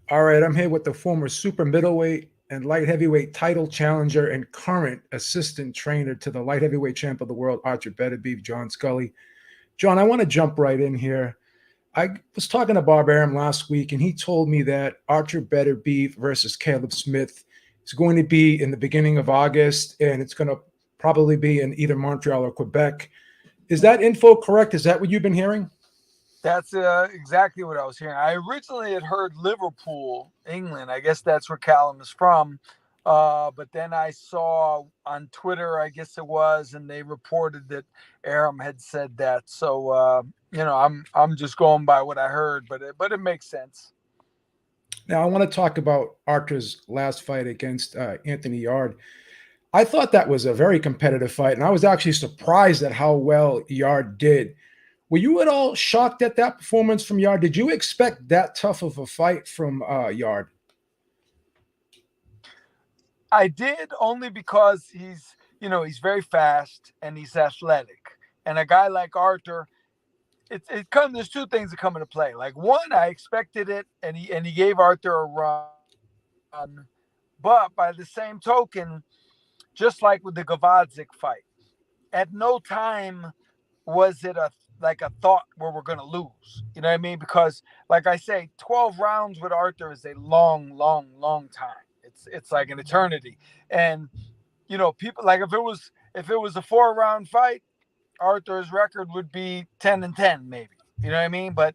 All right, I'm here with the former super middleweight and light heavyweight title challenger and current assistant trainer to the light heavyweight champ of the world, Artur Beterbiev, John Scully. John, I want to jump right in here. I was talking to Bob Arum last week, and he told me that Artur Beterbiev versus Caleb Smith is going to be in the beginning of August, and it's going to probably be in either Montreal or Quebec. Is that info correct? Is that what you've been hearing? That's exactly what I was hearing. I originally had heard Liverpool, England. I guess that's where Callum is from. But then I saw on Twitter, I guess it was, and they reported that Aram had said that. So I'm just going by what I heard, but it makes sense. Now, I want to talk about Artur's last fight against Anthony Yard. I thought that was a very competitive fight, and I was actually surprised at how well Yard did. Were you at all shocked at that performance from Yard? Did you expect that tough of a fight from Yard? I did only because he's very fast and he's athletic, and a guy like Arthur, it comes. There's two things that come into play. Like one, I expected it, and he gave Arthur a run, but by the same token, just like with the Gavadzik fight, at no time was it a like a thought where we're going to lose. You know what I mean? Because like I say, 12 rounds with Arthur is a long, long, long time. It's like an eternity. And people like if it was a 4 round fight, Arthur's record would be 10-10 maybe. You know what I mean? But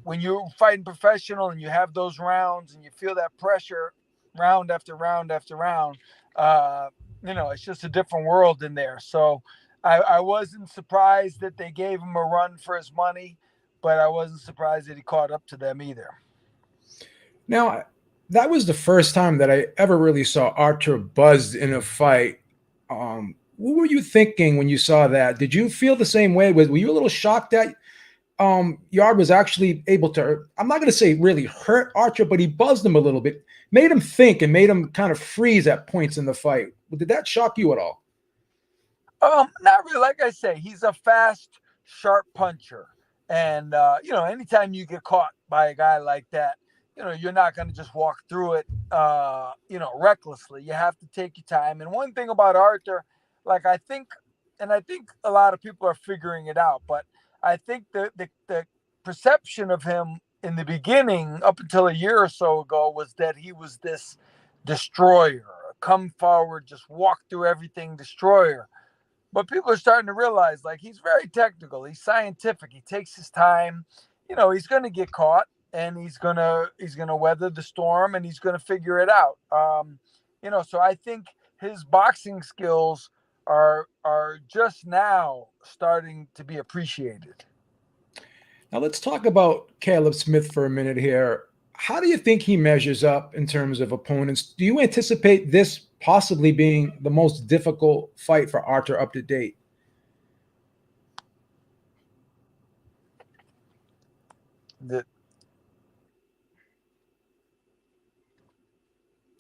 when you're fighting professional and you have those rounds and you feel that pressure round after round after round, uh, it's just a different world in there. So I wasn't surprised that they gave him a run for his money, but I wasn't surprised that he caught up to them either. Now, that was the first time that I ever really saw Artur buzzed in a fight. What were you thinking when you saw that? Did you feel the same way? Were you a little shocked that Yard was actually able to, I'm not going to say really hurt Archer, but he buzzed him a little bit, made him think and made him kind of freeze at points in the fight? Did that shock you at all? Not really. Like I say, he's a fast, sharp puncher, and anytime you get caught by a guy like that, you're not going to just walk through it, recklessly. You have to take your time. And one thing about Arthur, like I think a lot of people are figuring it out, but I think the perception of him in the beginning, up until a year or so ago, was that he was this destroyer, come forward, just walk through everything, destroyer. But people are starting to realize like he's very technical, he's scientific, he takes his time. He's going to get caught, and he's going to weather the storm, and he's going to figure it out. So I think his boxing skills are just now starting to be appreciated. Now, let's talk about Caleb Smith for a minute here. How do you think he measures up in terms of opponents? Do you anticipate this possibly being the most difficult fight for Archer up to date? The,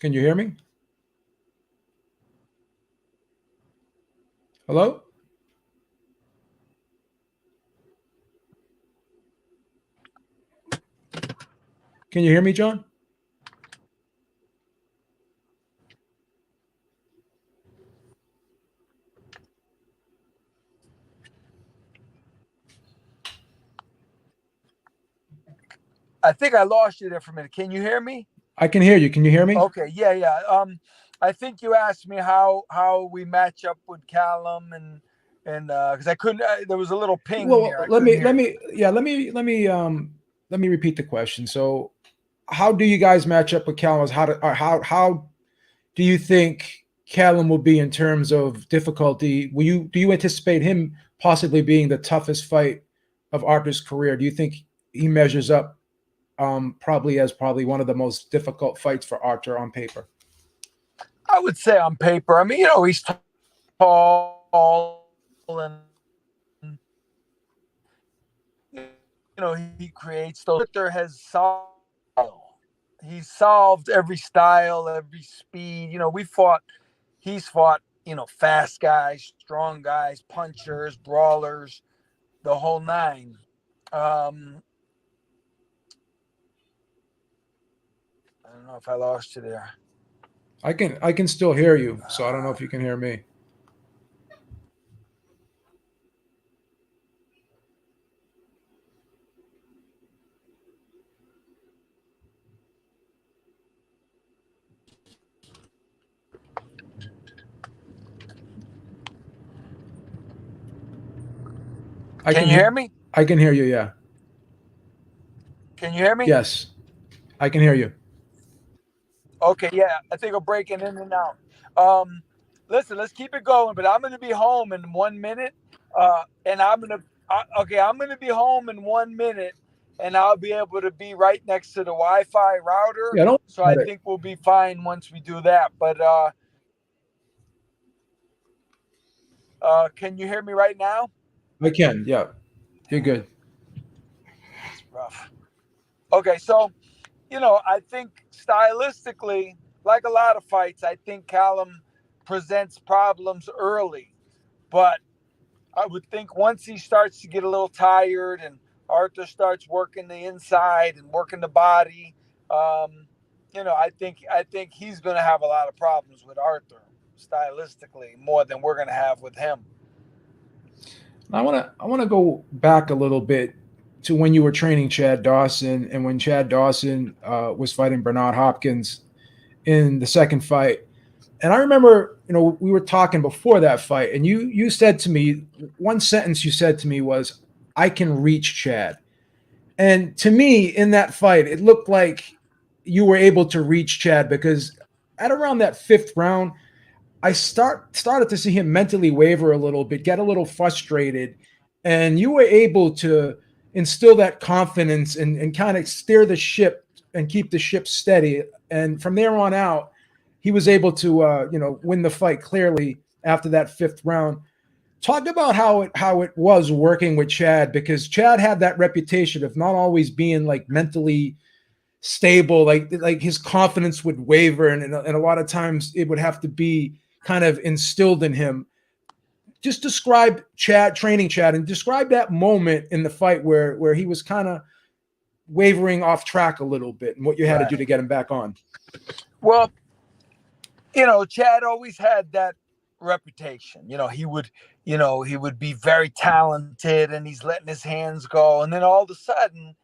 Can you hear me? Hello? Can you hear me, John? I think I lost you there for a minute. Can you hear me? I can hear you. Can you hear me? Okay, yeah, yeah. I think you asked me how we match up with Callum, and because I couldn't, there was a little ping Well, here. I let couldn't me hear let you. me yeah let me repeat the question. So, how do you guys match up with Callum? How do you think Callum will be in terms of difficulty? Do you anticipate him possibly being the toughest fight of Arthur's career? Do you think he measures up probably as probably one of the most difficult fights for Arthur on paper? I would say on paper. I mean, he's tall and he creates those. Arthur has solved. He's solved every style, every speed. We fought. He's fought. Fast guys, strong guys, punchers, brawlers, the whole nine. Um, I don't know if I lost you there. I can still hear you, so I don't know if you can hear me. Can you hear me? I can hear you, yeah. Can you hear me? Yes. I can hear you. Okay, yeah. I think I'm breaking in and out. Um, Listen, let's keep it going. But I'm going to be home in 1 minute, and I'm going to be home in 1 minute, and I'll be able to be right next to the Wi-Fi router. Yeah, don't So worry I about it. think we'll be fine once we do that. But can you hear me right now? I can, yeah. You're good. It's rough. Okay, so I think stylistically, like a lot of fights, I think Callum presents problems early. But I would think once he starts to get a little tired and Arthur starts working the inside and working the body, um, I think he's going to have a lot of problems with Arthur stylistically more than we're going to have with him. I want to go back a little bit to when you were training Chad Dawson and when Chad Dawson was fighting Bernard Hopkins in the second fight. And I remember, we were talking before that fight, and you said to me, one sentence you said to me was, "I can reach Chad." And to me, in that fight, it looked like you were able to reach Chad because at around that fifth round, I started to see him mentally waver a little bit, get a little frustrated, and you were able to instill that confidence and kind of steer the ship and keep the ship steady. And from there on out, he was able to win the fight clearly after that fifth round. Talk about how it was working with Chad, because Chad had that reputation of not always being like mentally stable, like his confidence would waver, and a lot of times it would have to be kind of instilled in him. Just describe Chad, training Chad, and describe that moment in the fight where he was kind of wavering off track a little bit, and what you had to do to Right. get him back on. Well, Chad always had that reputation. He would be very talented and he's letting his hands go. And then all of a sudden,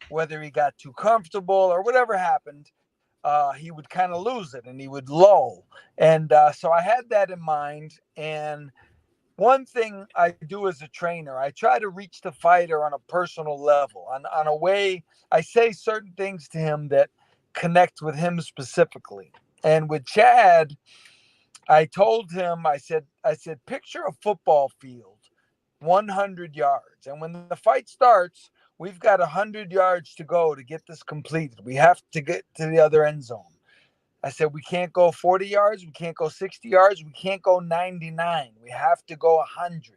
whether he got too comfortable or whatever happened, he would kind of lose it and he would lull. And so I had that in mind. And one thing I do as a trainer, I try to reach the fighter on a personal level, on a way I say certain things to him that connect with him specifically. And with Chad, I told him, I said, picture a football field, 100 yards. And when the fight starts, we've got 100 yards to go to get this completed. We have to get to the other end zone. I said, we can't go 40 yards. We can't go 60 yards. We can't go 99. We have to go 100.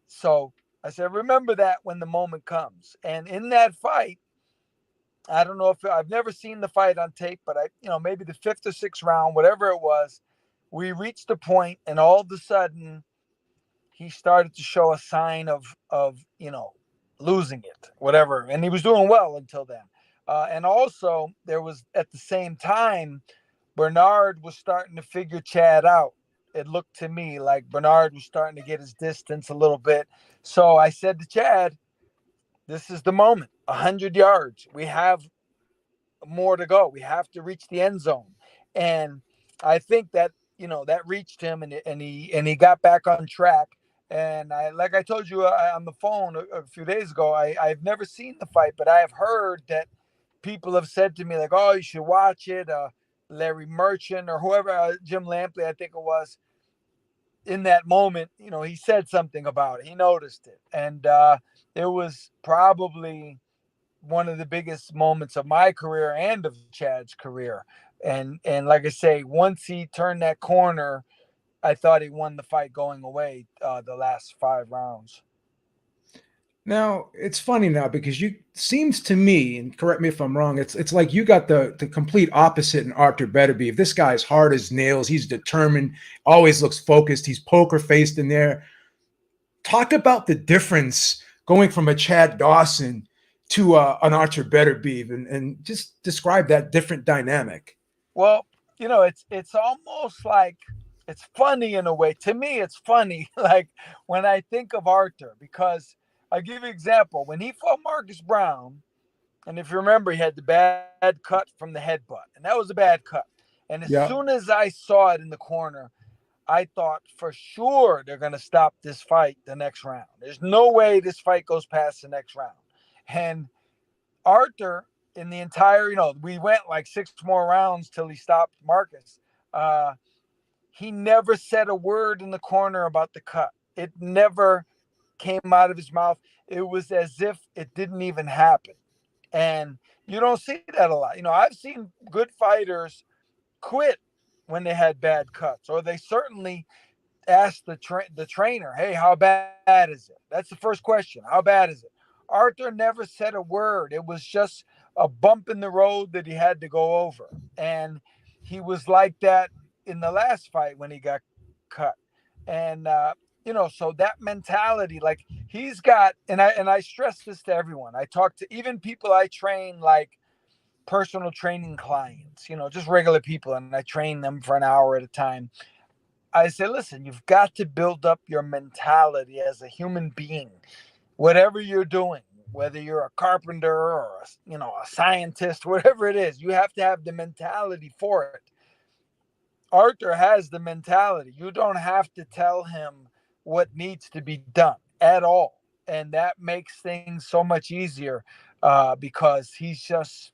So I said, remember that when the moment comes. And in that fight, I don't know if I've never seen the fight on tape, but maybe the fifth or sixth round, whatever it was, we reached a point, and all of a sudden, he started to show a sign of losing it, whatever, and he was doing well until then. And also, there was at the same time, Bernard was starting to figure Chad out. It looked to me like Bernard was starting to get his distance a little bit. So I said to Chad, "This is the moment. 100 yards. We have more to go. We have to reach the end zone." And I think that that reached him, and he got back on track. And like I told you on the phone a few days ago, I've never seen the fight, but I have heard that people have said to me like, "Oh, you should watch it." Larry Merchant or whoever, Jim Lampley, I think it was. In that moment, he said something about it. He noticed it, and it was probably one of the biggest moments of my career and of Chad's career. And like I say, once he turned that corner, I thought he won the fight going away, the last 5 rounds. Now it's funny now because you seems to me, and correct me if I'm wrong, it's like you got the complete opposite in Artur Beterbiev. This guy's hard as nails. He's determined, always looks focused. He's poker faced in there. Talk about the difference going from a Chad Dawson to an Artur Beterbiev, and just describe that different dynamic. Well, it's almost like it's funny in a way. To me, it's funny, like when I think of Arthur, because I'll give you an example. When he fought Marcus Brown, and if you remember, he had the bad cut from the headbutt, and that was a bad cut. And as Yeah. soon as I saw it in the corner, I thought for sure they're going to stop this fight the next round. There's no way this fight goes past the next round. And Arthur, in the entire, we went like 6 more rounds till he stopped Marcus. Uh, he never said a word in the corner about the cut. It never came out of his mouth. It was as if it didn't even happen. And you don't see that a lot. I've seen good fighters quit when they had bad cuts, or they certainly asked the trainer, "Hey, how bad is it?" That's the first question. How bad is it? Arthur never said a word. It was just a bump in the road that he had to go over, and he was like that in the last fight when he got cut. And so that mentality, like he's got, and I stress this to everyone. I talk to even people I train, like personal training clients, just regular people, and I train them for an hour at a time. I say, listen, you've got to build up your mentality as a human being, whatever you're doing, whether you're a carpenter or a scientist, whatever it is, you have to have the mentality for it. Arthur has the mentality. You don't have to tell him what needs to be done at all. And that makes things so much easier because he's just,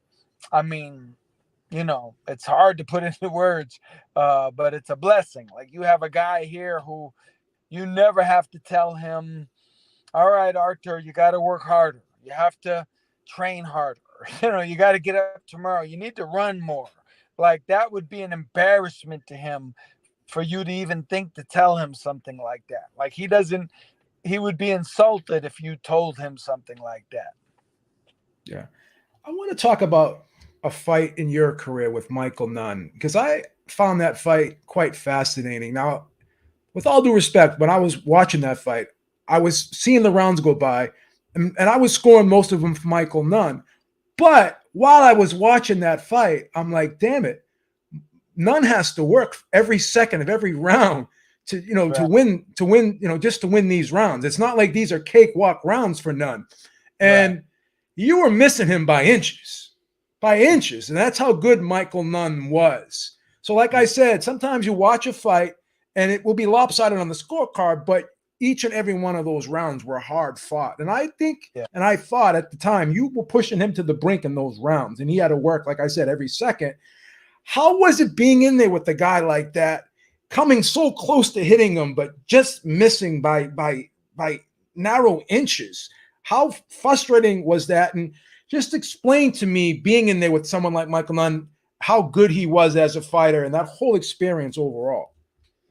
I mean, it's hard to put into words, but it's a blessing. Like you have a guy here who you never have to tell him, all right, Arthur, you got to work harder. You have to train harder. You got to get up tomorrow. You need to run more. Like that would be an embarrassment to him for you to even think to tell him something like that. Like he would be insulted if you told him something like that. Yeah. I want to talk about a fight in your career with Michael Nunn, because I found that fight quite fascinating. Now, with all due respect, when I was watching that fight, I was seeing the rounds go by, and I was scoring most of them for Michael Nunn. But while I was watching that fight, I'm like, damn it, Nunn has to work every second of every round to Right. to win just to win these rounds. It's not like these are cakewalk rounds for Nunn, Right. and you were missing him by inches, and that's how good Michael Nunn was. So, like I said, sometimes you watch a fight and it will be lopsided on the scorecard, but each and every one of those rounds were hard fought. And I think, Yeah. and I thought at the time, you were pushing him to the brink in those rounds, and he had to work, like I said, every second. How was it being in there with a guy like that, coming so close to hitting him, but just missing by narrow inches? How frustrating was that? And just explain to me, being in there with someone like Michael Nunn, how good he was as a fighter and that whole experience overall.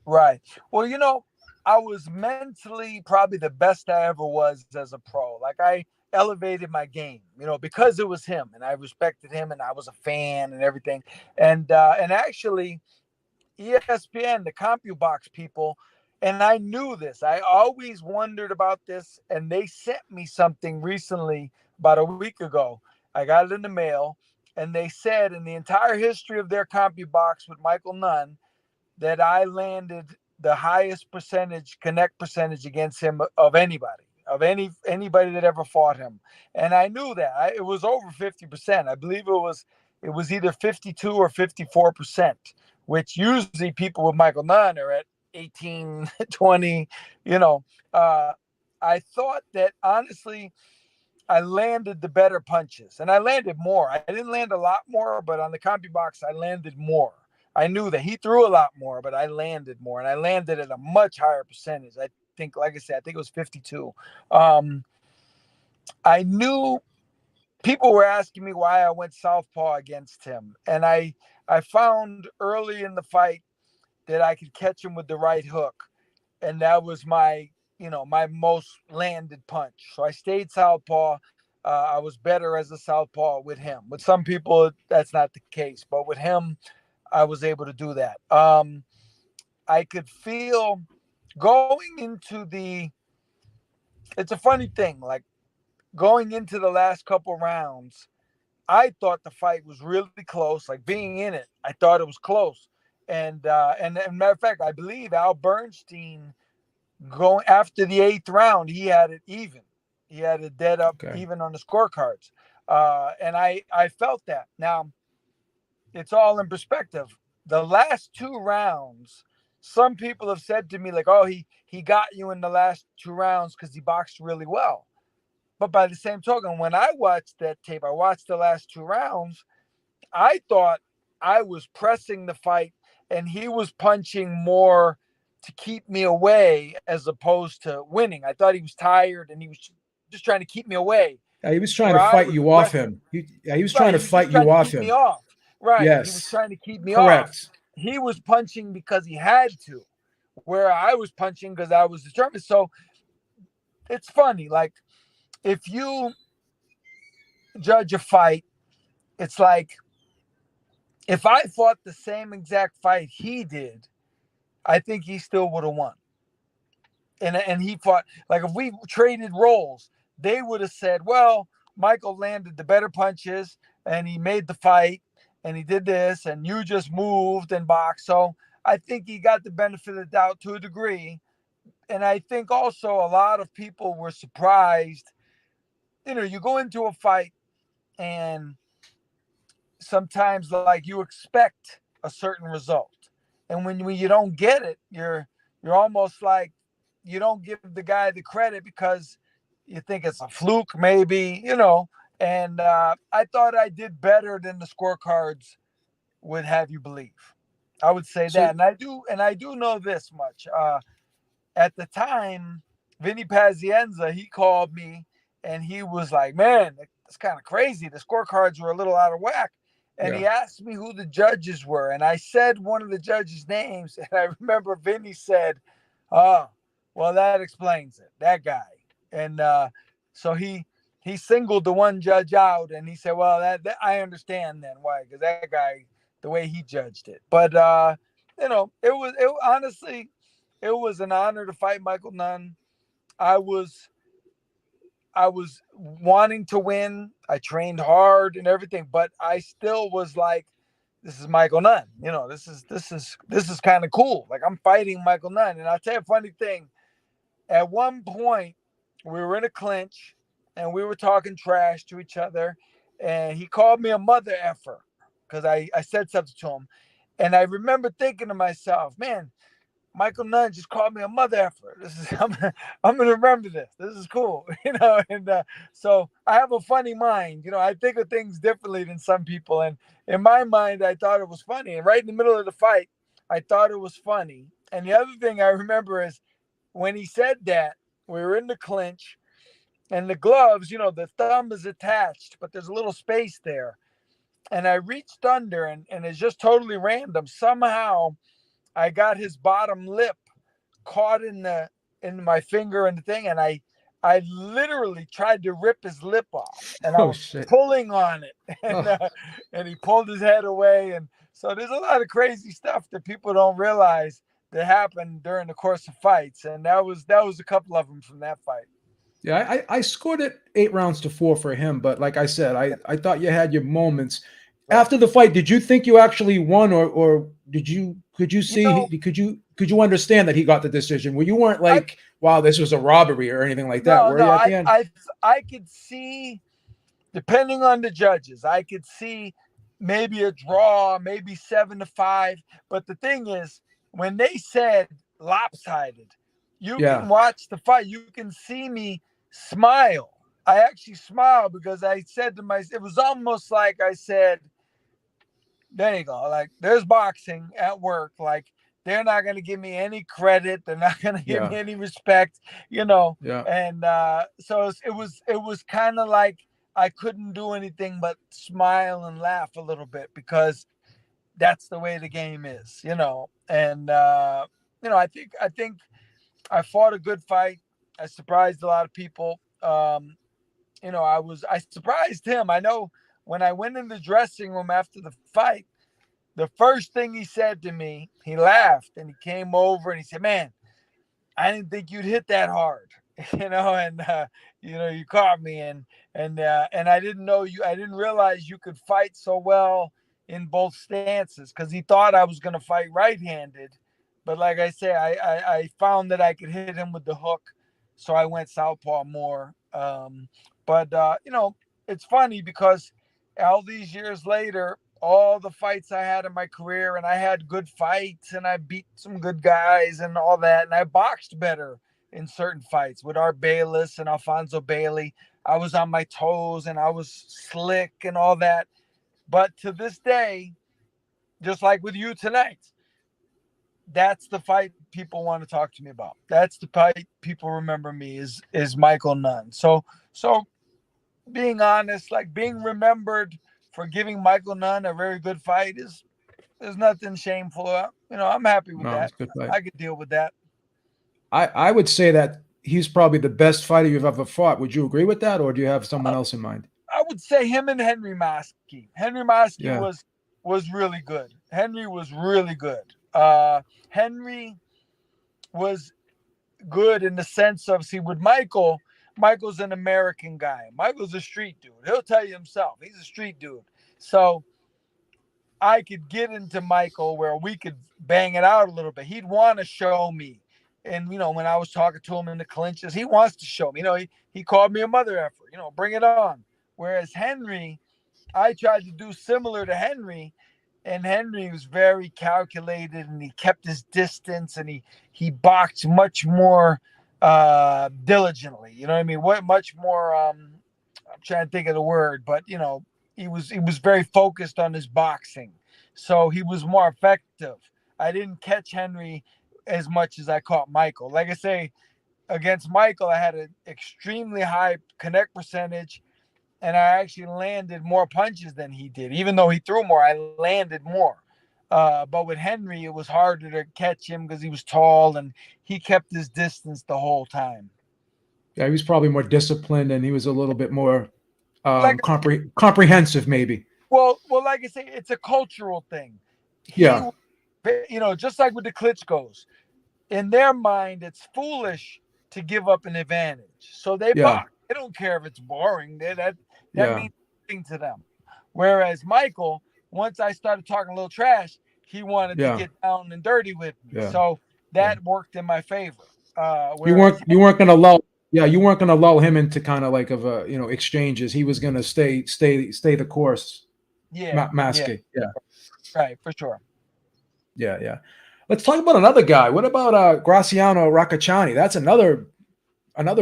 Right. Well, I was mentally probably the best I ever was as a pro. Like I elevated my game, because it was him, and I respected him, and I was a fan and everything. And actually, ESPN, the CompuBox people, and I knew this. I always wondered about this, and they sent me something recently about a week ago. I got it in the mail, and they said in the entire history of their CompuBox with Michael Nunn that I landed the highest connect percentage against him of anybody that ever fought him. And I knew that it was over 50%. I believe it was either 52 or 54%, which usually people with Michael Nunn are at 18, 20. you know. Uh, I thought that honestly, I landed the better punches, and I landed more. I didn't land a lot more, but on the CompuBox, I landed more. I knew that he threw a lot more, but I landed more, and I landed at a much higher percentage. I think, like I said, I think it was 52. Um, I knew people were asking me why I went southpaw against him, and I found early in the fight that I could catch him with the right hook, and that was my most landed punch. So I stayed southpaw. I was better as a southpaw with him. With some people, that's not the case, but with him, I was able to do that. I could feel going into the. It's a funny thing. Like going into the last couple rounds, I thought the fight was really close. Like being in it, I thought it was close. And matter of fact, I believe Al Bernstein going after the eighth round, he had it even. He had it dead up Okay. even on the scorecards. And I felt that. Now, it's all in perspective. The last two rounds, some people have said to me, like, oh, he got you in the last two rounds because he boxed really well. But by the same token, when I watched that tape, I watched the last two rounds, I thought I was pressing the fight and he was punching more to keep me away as opposed to winning. I thought he was tired and he was just trying to keep me away. Yeah, he was trying Where to I fight was you off aggressive. him. He was trying Right. to He was just fight trying you to off keep me him. off. Right. He was Yes. trying to keep me off. Correct. He was punching because he had to, where I was punching because I was determined. So it's funny. Like, if you judge a fight, it's like if I fought the same exact fight he did, I think he still would have won. And he fought, like, if we traded roles, they would have said, well, Michael landed the better punches and he made the fight and he did this and you just moved and boxed. So I think he got the benefit of the doubt to a degree. And I think also a lot of people were surprised. You go into a fight and sometimes, like, you expect a certain result. And when you don't get it, you're almost like you don't give the guy the credit because you think it's a fluke, maybe, And I thought I did better than the scorecards would have you believe. I would say So that, and I do know this much. At the time, Vinny Pazienza, he called me and he was like, "Man, it's kind of crazy. The scorecards were a little out of whack." And yeah. he asked me who the judges were, and I said one of the judges' names, and I remember Vinny said, "Oh, well, that explains it. That guy." And so he singled the one judge out, and he said, "Well, that I understand then why, because that guy, the way he judged it." But it honestly, it was an honor to fight Michael Nunn. I was I was wanting to win. I trained hard and everything, but I still was like, this is Michael Nunn. This is kind of cool. Like, I'm fighting Michael Nunn. And I'll tell you a funny thing. At one point, we were in a clinch and we were talking trash to each other. And he called me a mother effer because I said something to him. And I remember thinking to myself, man, Michael Nunn just called me a mother effer. I'm gonna remember this. This is cool, And so I have a funny mind. I think of things differently than some people. And in my mind, I thought it was funny. And right in the middle of the fight, I thought it was funny. And the other thing I remember is when he said that, we were in the clinch, and the gloves, the thumb is attached, but there's a little space there. And I reached under, and it's just totally random. Somehow I got his bottom lip caught in my finger and the thing, and I literally tried to rip his lip off, and I Oh was shit. pulling on it, and Oh, and he pulled his head away, and so there's a lot of crazy stuff that people don't realize that happened during the course of fights, and that was a couple of them from that fight. yeah. I scored it 8 rounds to 4 for him, but like I said, I thought you had your moments. Right. After the fight, did you think you actually won, or could you You see know, could you understand that he got the decision? Well, you weren't I like, wow, this was a robbery or anything like that, no, were no, you at the end? I could see, depending on the judges, I could see maybe a draw, maybe 7-5. But the thing is, when they said lopsided, you can Yeah, watch the fight. You can see me smile. I actually smiled because I said to myself, it was almost like I said, there you go. Like, there's boxing at work. Like, they're not going to give me any credit. They're not going to give me yeah, any respect, you know. yeah. And so it was kind of like I couldn't do anything but smile and laugh a little bit because that's the way the game is. And I think I fought a good fight. I surprised a lot of people. I surprised him. I know when I went in the dressing room after the fight, the first thing he said to me, he laughed and he came over and he said, "Man, I didn't think you'd hit that hard." and you caught me, and I didn't know you. I didn't realize you could fight so well in both stances because he thought I was going to fight right-handed, but like I say, I found that I could hit him with the hook, so I went southpaw more. But it's funny because all these years later, all the fights I had in my career, and I had good fights, and I beat some good guys and all that, and I boxed better in certain fights with Art Bayless and Alfonso Bailey. I was on my toes and I was slick and all that. But to this day, just like with you tonight, that's the fight people want to talk to me about. That's the fight people remember me is Michael Nunn. So being honest, like being remembered for giving Michael Nunn a very good fight is there's nothing shameful. I'm happy with No, that. it's a good fight. I could deal with that. I would say that he's probably the best fighter you've ever fought. Would you agree with that, or do you have someone Uh, else in mind? I would say him and Henry Maskey. Henry Maskey Yeah, was really good. Henry was really good. Henry was good in the sense of, see, with Michael's an American guy. Michael's a street dude. He'll tell you himself. He's a street dude. So I could get into Michael where we could bang it out a little bit. He'd want to show me. And, when I was talking to him in the clinches, he wants to show me. He called me a mother effer, bring it on. Whereas Henry, I tried to do similar to Henry, and Henry was very calculated, and he kept his distance, and he boxed much more diligently. You know what I mean? What much more I'm trying to think of the word, but he was very focused on his boxing. So he was more effective. I didn't catch Henry as much as I caught Michael. Like I say, against Michael, I had an extremely high connect percentage, and I actually landed more punches than he did. Even though he threw more, I landed more. But with Henry, it was harder to catch him because he was tall and he kept his distance the whole time. yeah, he was probably more disciplined and he was a little bit more Like, comprehensive, maybe. like I say, it's a cultural thing. He, Yeah, just like with the Klitschko's, in their mind, it's foolish to give up an advantage. So they yeah, box. They don't care if it's boring. That yeah, means nothing to them. Whereas Michael, once I started talking a little trash, he wanted to yeah, get down and dirty with me. yeah, So yeah. that worked in my favor. You Whereas, weren't you weren't gonna lull. Yeah, you weren't gonna lull him into kind of like of a exchanges. He was gonna stay the course. yeah, yeah, Maske. Yeah, right, for sure. yeah, yeah. Let's talk about another guy. What about Graciano Rakhachani? That's another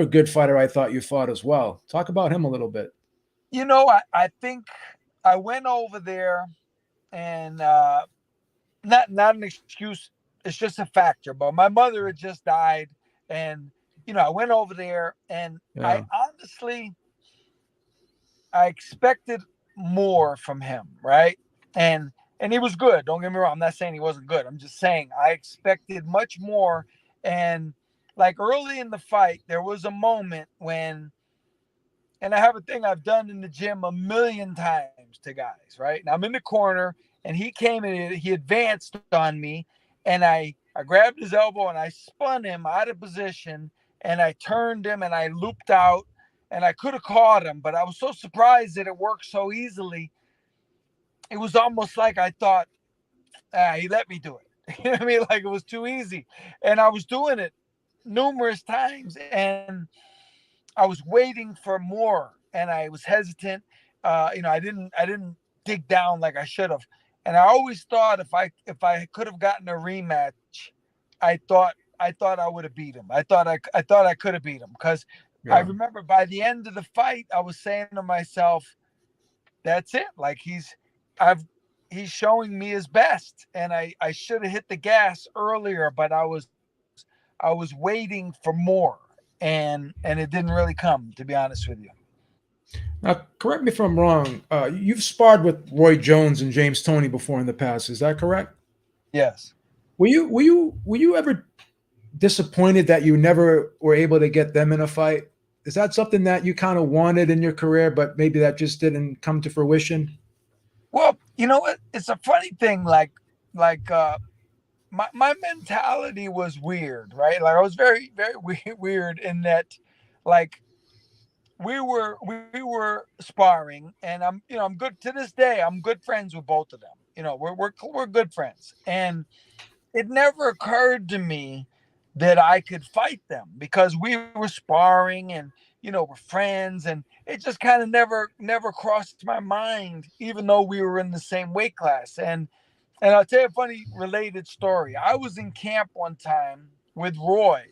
good fighter I thought you fought as well. Talk about him a little bit. I think I went over there and not an excuse. It's just a factor. But my mother had just died, and I went over there, and I Yeah, honestly I expected more from him, right? And he was good. Don't get me wrong. I'm not saying he wasn't good. I'm just saying I expected much more. And like early in the fight, there was a moment when, and I have a thing I've done in the gym a million times to guys, right? Now I'm in the corner, and he came and he advanced on me, and I grabbed his elbow and I spun him out of position, and I turned him and I looped out, and I could have caught him, but I was so surprised that it worked so easily. It was almost like I thought, he let me do it. You know what I mean? Like it was too easy, and I was doing it numerous times, and I was waiting for more, and I was hesitant. I didn't dig down like I should have, and I always thought if I could have gotten a rematch, I thought I would have beat him. I thought I could have beat him because I yeah. remember by the end of the fight, I was saying to myself, "That's it. Like I've he's showing me his best, and I should have hit the gas earlier, but I was waiting for more, and it didn't really come, to be honest with you." Now, correct me if I'm wrong. You've sparred with Roy Jones and James Toney before in the past. Is that correct? Yes. Were you ever disappointed that you never were able to get them in a fight? Is that something that you kind of wanted in your career, but maybe that just didn't come to fruition? Well, you know what? It's a funny thing. Like my mentality was weird, right? Like I was very very weird in that, like we were sparring, and I'm good to this day. I'm good friends with both of them. We're good friends, and it never occurred to me that I could fight them because we were sparring and we're friends, and it just kind of never crossed my mind, even though we were in the same weight class. And I'll tell you a funny related story. I was in camp one time with Roy,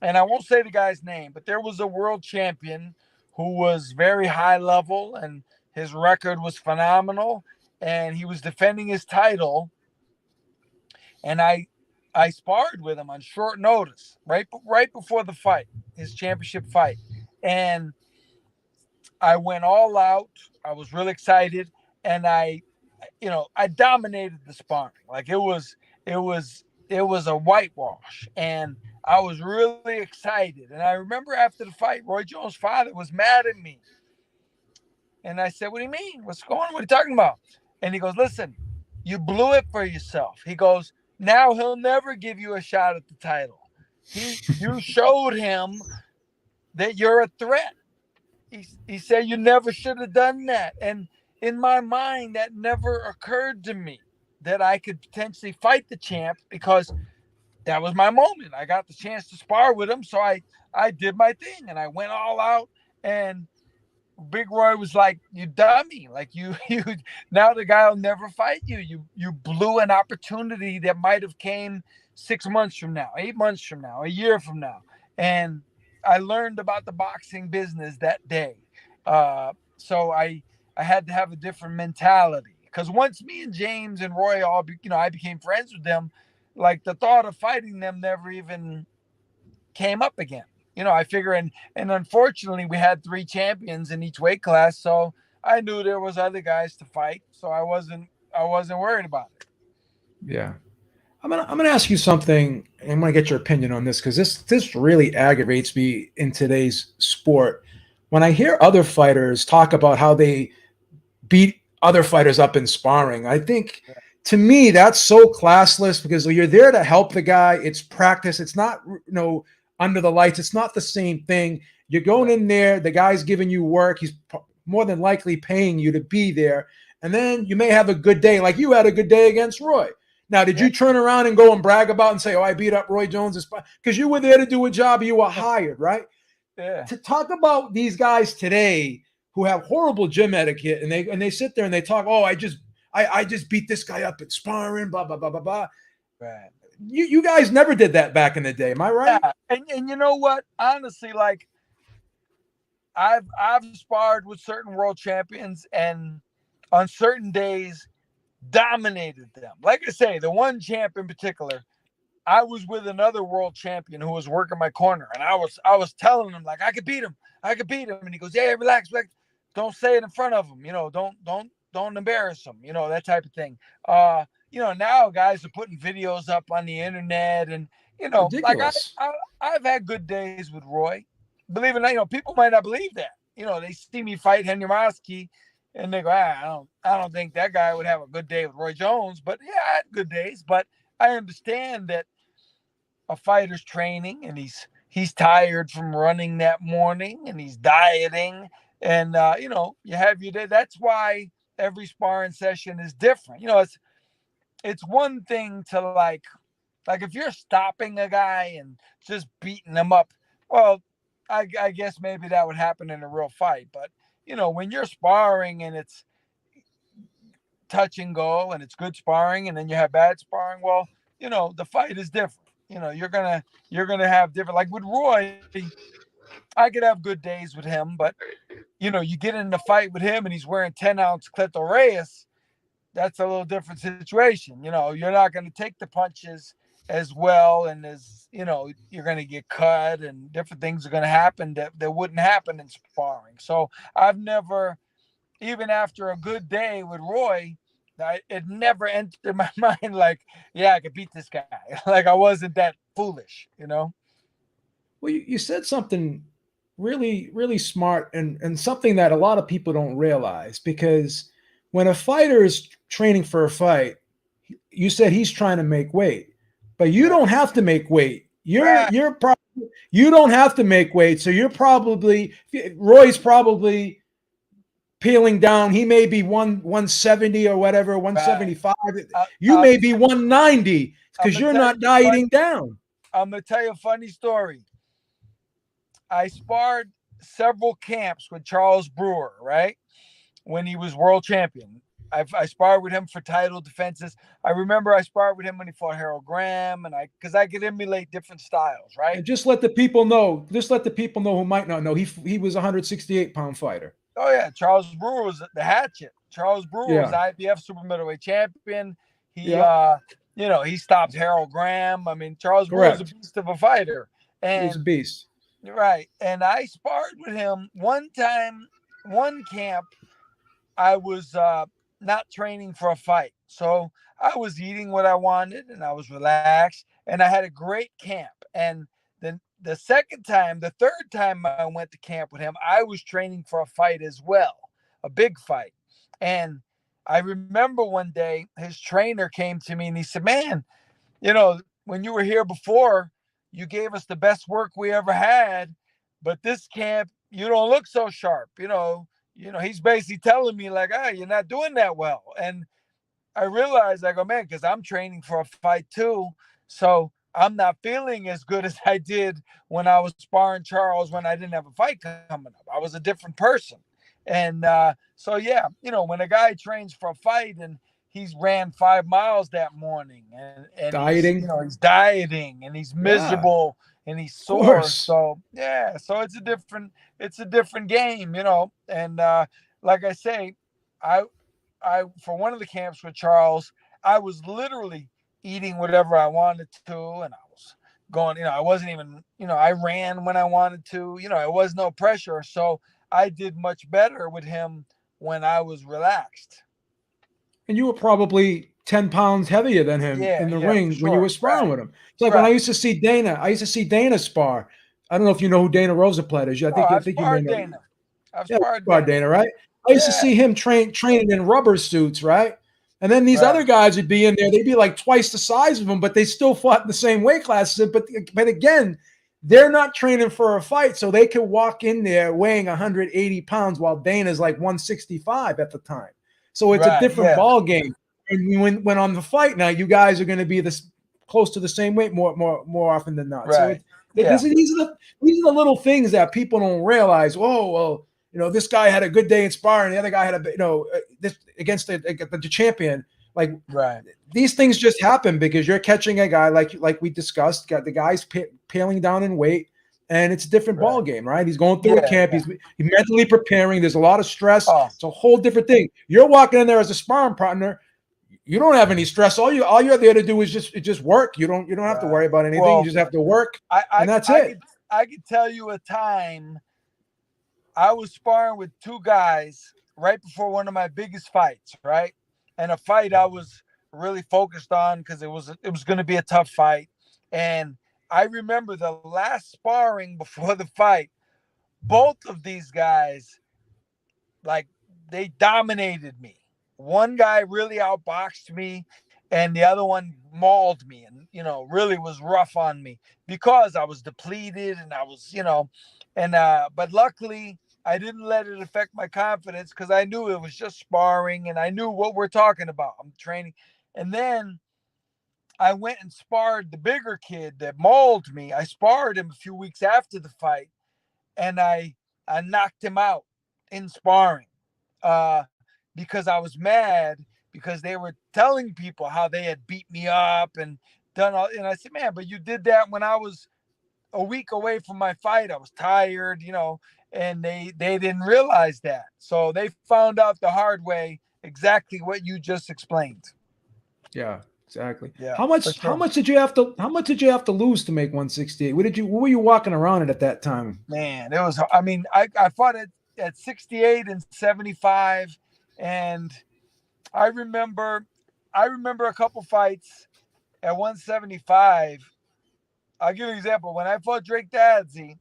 and I won't say the guy's name, but there was a world champion who was very high level, and his record was phenomenal, and he was defending his title. And I sparred with him on short notice, right before the fight, his championship fight, and I went all out. I was really excited, and I dominated the sparring. Like it was a whitewash, and I was really excited. And I remember after the fight, Roy Jones' father was mad at me, and I said, "What do you mean? What's going on? What are you talking about?" And he goes, "Listen, you blew it for yourself." He goes, "Now he'll never give you a shot at the title. You showed him that you're a threat." He said you never should have done that. And in my mind, that never occurred to me that I could potentially fight the champ, because that was my moment. I got the chance to spar with him, so I did my thing and I went all out. And Big Roy was like, "You dummy! Like you now the guy will never fight you. You blew an opportunity that might have came 6 months from now, 8 months from now, a year from now." And I learned about the boxing business that day. So I had to have a different mentality, because once me and James and Roy I became friends with them. Like the thought of fighting them never even came up again. I figure, and unfortunately we had three champions in each weight class, so I knew there was other guys to fight, so I wasn't worried about it. Yeah. I'm gonna ask you something, and I'm gonna get your opinion on this because this really aggravates me in today's sport. When I hear other fighters talk about how they beat other fighters up in sparring, I think to me that's so classless because you're there to help the guy. It's practice. It's not under the lights. It's not the same thing. You're going in there. The guy's giving you work. He's more than likely paying you to be there, and then you may have a good day, like you had a good day against Roy. Now, did you turn around and go and brag about and say, "Oh, I beat up Roy Jones"? Because you were there to do a job. You were hired, right? Yeah. To talk about these guys today who have horrible gym etiquette, and they sit there and they talk, "Oh, I just beat this guy up at sparring, blah blah blah blah blah." Right. You guys never did that back in the day, am I right? Yeah. And you know what? Honestly, like I've sparred with certain world champions, and on certain days dominated them. Like I say, the one champ in particular, I was with another world champion who was working my corner, and I was telling him, like, I could beat him, and he goes, "Yeah, relax, relax. Don't say it in front of him, don't embarrass him, that type of thing." Now guys are putting videos up on the internet, and like Ridiculous. I've had good days with Roy. Believe it or not, people might not believe that. They see me fight Henry Mosky, and they go, I don't think that guy would have a good day with Roy Jones. But yeah, I had good days. But I understand that a fighter's training, and he's tired from running that morning, and he's dieting, and you have your day. That's why every sparring session is different. It's one thing to like if you're stopping a guy and just beating him up, well, I guess maybe that would happen in a real fight. But when you're sparring and it's touch and go, and it's good sparring, and then you have bad sparring, well, the fight is different. You're gonna have different. Like with Roy, I could have good days with him, but you get in the fight with him and he's wearing 10-ounce Clito Reyes. That's a little different situation. You're not going to take the punches as well, and you're going to get cut, and different things are going to happen that wouldn't happen in sparring. So I've never, even after a good day with Roy, it never entered my mind like, yeah, I could beat this guy. Like I wasn't that foolish. Well, you said something really, really smart and something that a lot of people don't realize because when a fighter is training for a fight, you said he's trying to make weight, but you Right. don't have to make weight. Right. You're probably you don't have to make weight, so you're probably Roy's probably peeling down. He may be 170 or whatever, Right. 175. I, You I'm, may be 190 I'm because gonna you're tell you not a funny, dieting down. I'm gonna tell you a funny story. I sparred several camps with Charles Brewer, right? When he was world champion. I sparred with him for title defenses. I remember I sparred with him when he fought Harold Graham, and because I could emulate different styles, right? And just let the people know. Just let the people know who might not know. He was a 168-pound fighter. Oh yeah, Charles Brewer was the hatchet. Charles Brewer was Yeah, IBF super middleweight champion. He yeah, he stopped Harold Graham. I mean, Charles Brewer was a correct. beast of a fighter. He was a And beast. right. And I sparred with him one time, one camp. I was not training for a fight. So I was eating what I wanted and I was relaxed and I had a great camp. And then the second time, the third time I went to camp with him, I was training for a fight as well, a big fight. And I remember one day his trainer came to me and he said, "Man, when you were here before, you gave us the best work we ever had, but this camp, you don't look so sharp." He's basically telling me like, you're not doing that well. And I realized, I go, man, because I'm training for a fight too. So I'm not feeling as good as I did when I was sparring Charles when I didn't have a fight coming up. I was a different person. And so, yeah, when a guy trains for a fight and he's ran 5 miles that morning and he's, Dieting. he's dieting and he's Yeah, miserable and he's of sore. course. So, yeah, so it's a different game, and like I say, I I for one of the camps with Charles, I was literally eating whatever I wanted to, and I was going. I wasn't even. I ran when I wanted to. It was no pressure, so I did much better with him when I was relaxed. And you were probably 10 pounds heavier than him Yeah, in the yeah, for ring when you were sure. sparring Right, with him. It's like when right. I used to see Dana spar. I don't know if you know who Dana Rosenblatt is. Oh, I I've think you may sparred know. Dana. I've Yeah, sparred spar Dana. Dana, right? I used to Yeah, see him training in rubber suits, right? And then these right, other guys would be in there. They'd be like twice the size of him, but they still fought in the same weight classes. But again, they're not training for a fight, so they could walk in there weighing 180 pounds while Dana's like 165 at the time. So it's a right. different Yeah, ball game. And when on the fight now, you guys are going to be this close to the same weight more often than not. So right. Yeah, these are the little things that people don't realize. Oh well, this guy had a good day in sparring, the other guy had this against the champion. Like right, these things just happen because you're catching a guy like we discussed. Got the guy's paling down in weight, and it's a different ball right. game, right? He's going through a Yeah, camp. yeah. He's mentally preparing. There's a lot of stress. Oh, It's a whole different thing. You're walking in there as a sparring partner. You don't have any stress. All you're there to do is just work. You don't have to right. worry about anything. You Well, just have to work, I, and I, that's I it. could, I could tell you a time I was sparring with two guys right before one of my biggest fights, right? And a fight I was really focused on because it was going to be a tough fight. And I remember the last sparring before the fight, both of these guys, like, they dominated me. One guy really outboxed me and the other one mauled me and really was rough on me because I was depleted and I was, and but luckily I didn't let it affect my confidence because I knew it was just sparring and I knew what we're talking about. I'm training. And then I went and sparred the bigger kid that mauled me. I sparred him a few weeks after the fight and I knocked him out in sparring uh, because I was mad because they were telling people how they had beat me up and done all. And I said, man, but you did that when I was a week away from my fight. I was tired, and they didn't realize that. So they found out the hard way exactly what you just explained. Yeah, exactly. Yeah, How for much how sure. much did you have to how much did you have to lose to make 168? What were you walking around at that time? Man, it was. I mean, I fought at 68 and 75, and I remember I remember a couple fights at 175. I'll give you an example. When I fought Drake Dadsey,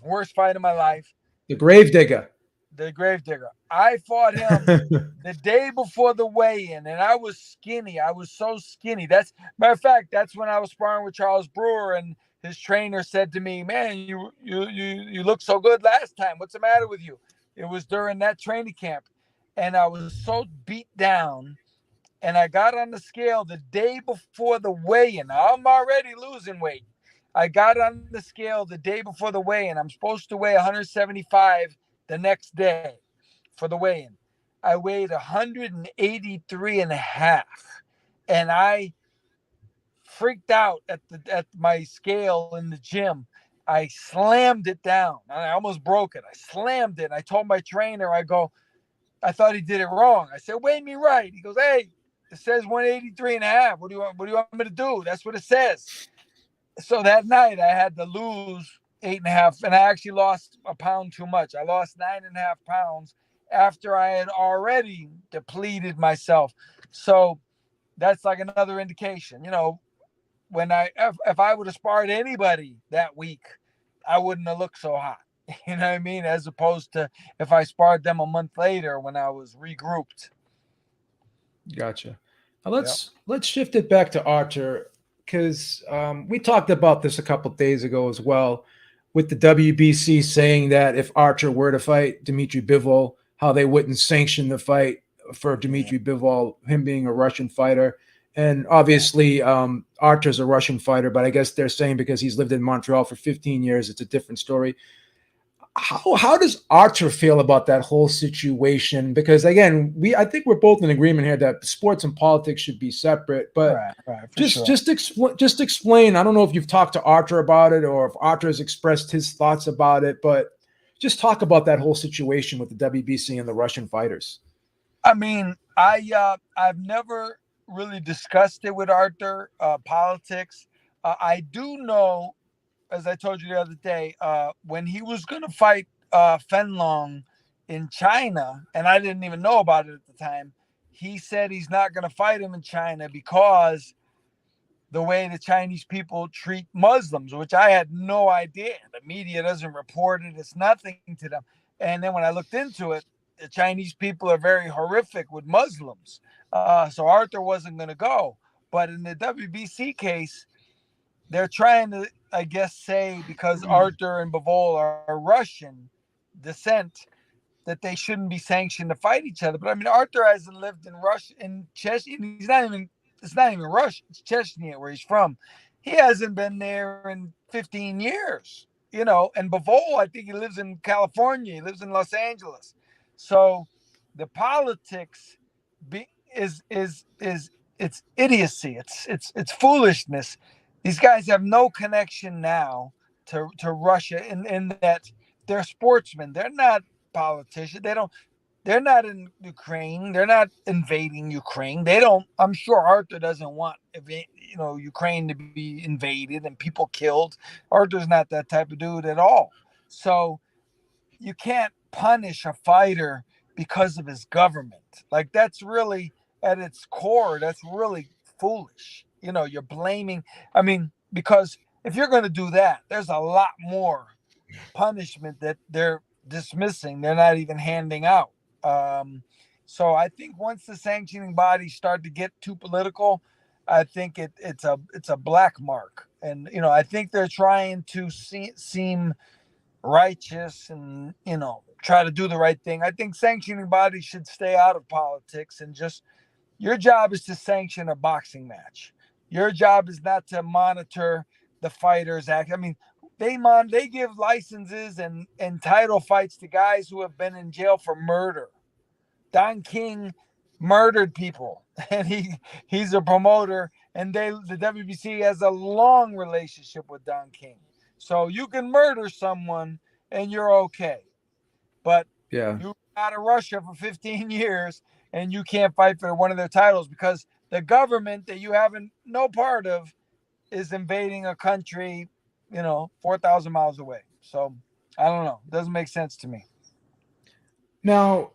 worst fight of my life, The Gravedigger. the Gravedigger. I fought him the day before the weigh-in, and I was skinny. I was so skinny. That's matter of fact, that's when I was sparring with Charles Brewer, and his trainer said to me, "Man, you look so good last time. What's the matter with you?" It was during that training camp, and I was so beat down. And I got on the scale the day before the weigh-in. I'm already losing weight. I got on the scale the day before the weigh-in. I'm supposed to weigh 175 the next day for the weigh-in. I weighed 183 and a half. And I freaked out at my scale in the gym. I slammed it down. I almost broke it. I slammed it. I told my trainer, I thought he did it wrong. I said, weigh me right. He goes, hey, it says 183 and a half. What do you want me to do? That's what it says. So that night I had to lose 8.5, and I actually lost a pound too much. I lost 9.5 pounds after I had already depleted myself. So that's like another indication. When if I would have sparred anybody that week, I wouldn't have looked so hot. You know what I mean? As opposed to if I sparred them a month later when I was regrouped. Gotcha. Now let's shift it back to Artur, because we talked about this a couple of days ago as well, with the WBC saying that if Artur were to fight Dmitry Bivol, how they wouldn't sanction the fight for Dmitry Bivol, him being a Russian fighter. And obviously, Artur's a Russian fighter, but I guess they're saying because he's lived in Montreal for 15 years, it's a different story. How does Artur feel about that whole situation? Because again, I think we're both in agreement here that sports and politics should be separate. But just explain. I don't know if you've talked to Artur about it or if Artur has expressed his thoughts about it, but just talk about that whole situation with the WBC and the Russian fighters. I mean, I've never really discussed it with Artur, politics. I do know, as I told you the other day, when he was going to fight Fenlong in China, and I didn't even know about it at the time, he said he's not going to fight him in China because the way the Chinese people treat Muslims, which I had no idea. The media doesn't report it. It's nothing to them. And then when I looked into it, the Chinese people are very horrific with Muslims. So Artur wasn't going to go. But in the WBC case, they're trying to, I guess, say because Artur and Bivol are Russian descent, that they shouldn't be sanctioned to fight each other. But I mean, Artur hasn't lived in Russia, in Chechnya. It's not even Russia. It's Chechnya where he's from. He hasn't been there in 15 years, and Bivol, I think he lives in California. He lives in Los Angeles. So the politics is it's idiocy. It's foolishness. These guys have no connection now to Russia in that they're sportsmen. They're not politicians. They're not in Ukraine. They're not invading Ukraine. I'm sure Artur doesn't want Ukraine to be invaded and people killed. Artur's not that type of dude at all. So you can't punish a fighter because of his government. Like, that's really at its core, that's really foolish. You're blaming, because if you're going to do that, there's a lot more punishment that they're dismissing. They're not even handing out. So I think once the sanctioning bodies start to get too political, I think it's a black mark. And, I think they're trying to seem righteous and, try to do the right thing. I think sanctioning bodies should stay out of politics and just, your job is to sanction a boxing match. Your job is not to monitor the fighters act. They give licenses and title fights to guys who have been in jail for murder. Don King murdered people, and he's a promoter, and the WBC has a long relationship with Don King. So you can murder someone and you're okay. But you out of Russia for 15 years and you can't fight for one of their titles because the government that you have no part of is invading a country, 4,000 miles away. So I don't know. It doesn't make sense to me. Now,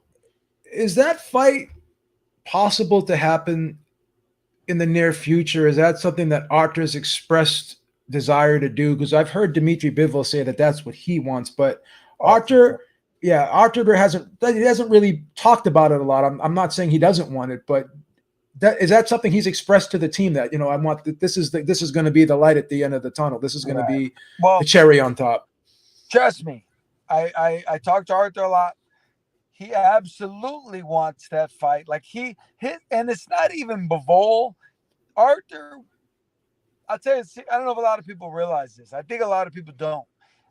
is that fight possible to happen in the near future? Is that something that Artur's expressed desire to do? Because I've heard Dmitry Bivol say that that's what he wants. But Artur, Yeah, Artur hasn't really talked about it a lot. I'm not saying he doesn't want it, but is that something he's expressed to the team that, I want this is going to be the light at the end of the tunnel. This is going to Right. be the Well, cherry on top. trust me, I talked to Arthur a lot. He absolutely wants that fight. Like and it's not even Bivol. Arthur, I'll tell you, I don't know if a lot of people realize this. I think a lot of people don't.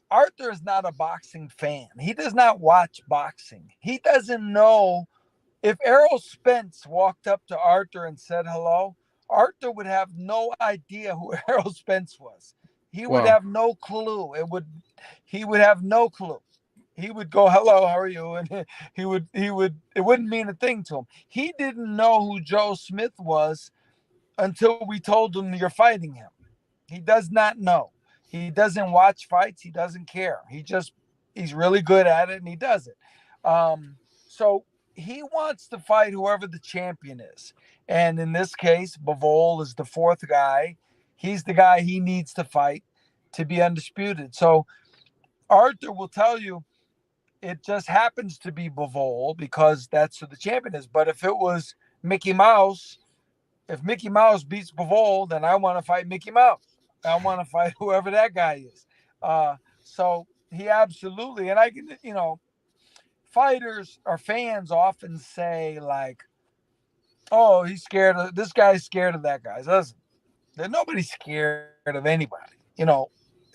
Arthur is not a boxing fan. He does not watch boxing. He doesn't know. If Errol Spence walked up to Arthur and said hello, Arthur would have no idea who Errol Spence was. He would Wow. have no clue. He would have no clue. He would go, "Hello, how are you?" And it wouldn't mean a thing to him. He didn't know who Joe Smith was until we told him you're fighting him. He does not know. He doesn't watch fights. He doesn't care. He's really good at it and he does it. So he wants to fight whoever the champion is. And in this case, Bivol is the fourth guy. He's the guy he needs to fight to be undisputed. So Arthur will tell you it just happens to be Bivol because that's who the champion is. But if it was Mickey Mouse, if Mickey Mouse beats Bivol, then I want to fight Mickey Mouse. I want to fight whoever that guy is. So he absolutely, and I can, fighters or fans often say like, "Oh, he's scared of this guy's scared of that guy." Listen, nobody's scared of anybody.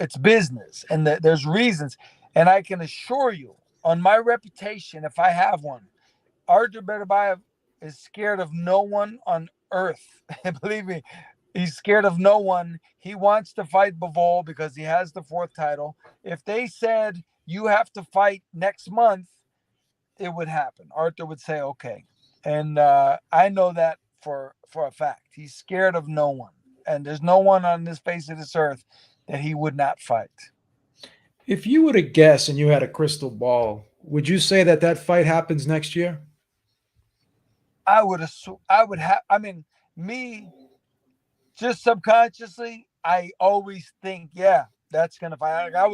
It's business, and there's reasons. And I can assure you, on my reputation, if I have one, Artur Beterbiev is scared of no one on earth. Believe me, he's scared of no one. He wants to fight Bivol because he has the fourth title. If they said you have to fight next month, it would happen. Arthur would say, "Okay," and I know that for a fact. He's scared of no one, and there's no one on this face of this earth that he would not fight. If you were to guess and you had a crystal ball, would you say that fight happens next year? I would assume. I would have. I mean, me just subconsciously, I always think, yeah, that's gonna fight. Like I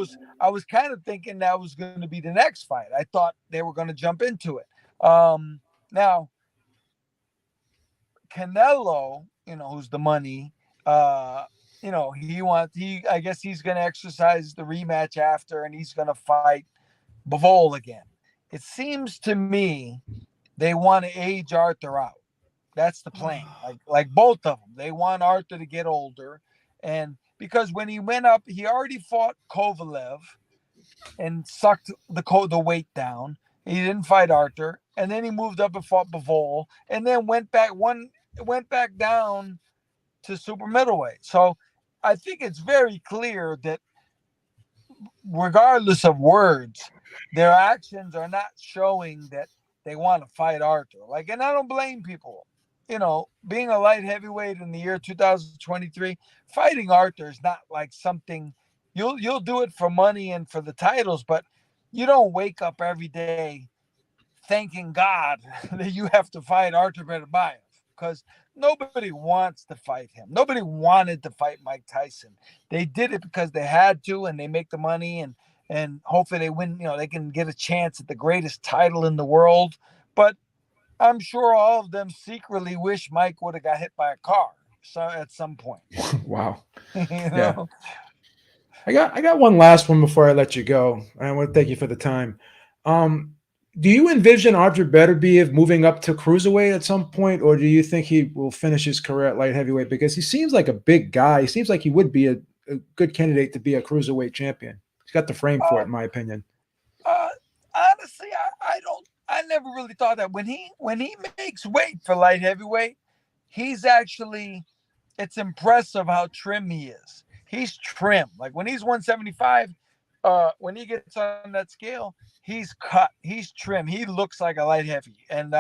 was kind of thinking that was going to be the next fight. I thought they were going to jump into it. Now Canelo, who's the money, I guess he's going to exercise the rematch after, and he's going to fight Bivol again. It seems to me they want to age Arthur out. That's the plan. Like both of them, they want Arthur to get older, and because when he went up, he already fought Kovalev and sucked the weight down. He didn't fight Arthur, and then he moved up and fought Bivol, and then went back down to super middleweight. So I think it's very clear that regardless of words, their actions are not showing that they want to fight Arthur. Like, and I don't blame people. Being a light heavyweight in the year 2023, fighting Arthur is not like something you'll do it for money and for the titles, but you don't wake up every day thanking God that you have to fight Artur Beterbiev because nobody wants to fight him. Nobody wanted to fight Mike Tyson. They did it because they had to, and they make the money, and hopefully they win. They can get a chance at the greatest title in the world. But I'm sure all of them secretly wish Mike would have got hit by a car at some point. Wow. you Yeah. know? I got one last one before I let you go. I want to thank you for the time. Do you envision Artur Beterbiev moving up to cruiserweight at some point, or do you think he will finish his career at light heavyweight? Because he seems like a big guy. He seems like he would be a good candidate to be a cruiserweight champion. He's got the frame for it, in my opinion. Honestly, I never really thought that when he makes weight for light heavyweight, he's actually, it's impressive how trim he is. He's trim. Like when he's 175, when he gets on that scale, he's cut. He's trim. He looks like a light heavy. And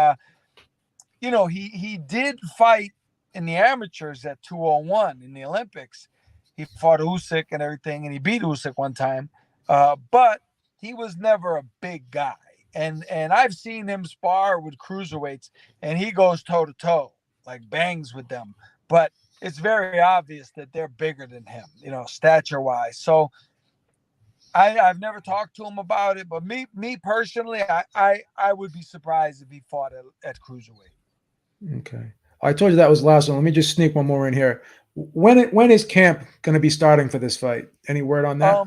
he did fight in the amateurs at 201 in the Olympics. He fought Usyk and everything, and he beat Usyk one time. But he was never a big guy. And I've seen him spar with cruiserweights, and he goes toe to toe, like bangs with them. But it's very obvious that they're bigger than him, stature wise. So I've never talked to him about it, but me personally, I would be surprised if he fought at cruiserweight. Okay. I told you that was last one. Let me just sneak one more in here. When is camp going to be starting for this fight? Any word on that?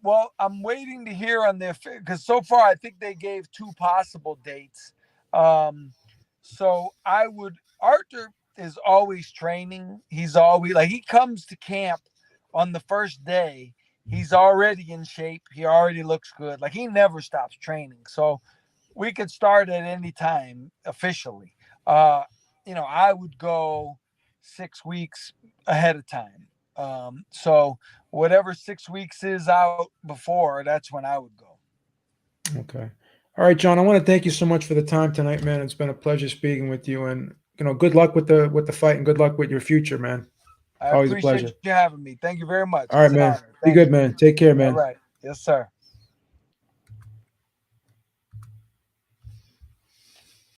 Well, I'm waiting to hear on their, because so far I think they gave two possible dates. So Arthur is always training. He's always like, he comes to camp on the first day. He's already in shape. He already looks good. Like, he never stops training. So we could start at any time officially. I would go 6 weeks ahead of time. So whatever 6 weeks is out before, that's when I would go. Okay. All right, John. I want to thank you so much for the time tonight, man. It's been a pleasure speaking with you, and good luck with the fight, and good luck with your future, man. I Always a appreciate pleasure. you having me. Thank you very much. All right, It's an man. honor. Be Thank good, you. man. Take care, All man. right. Yes, sir.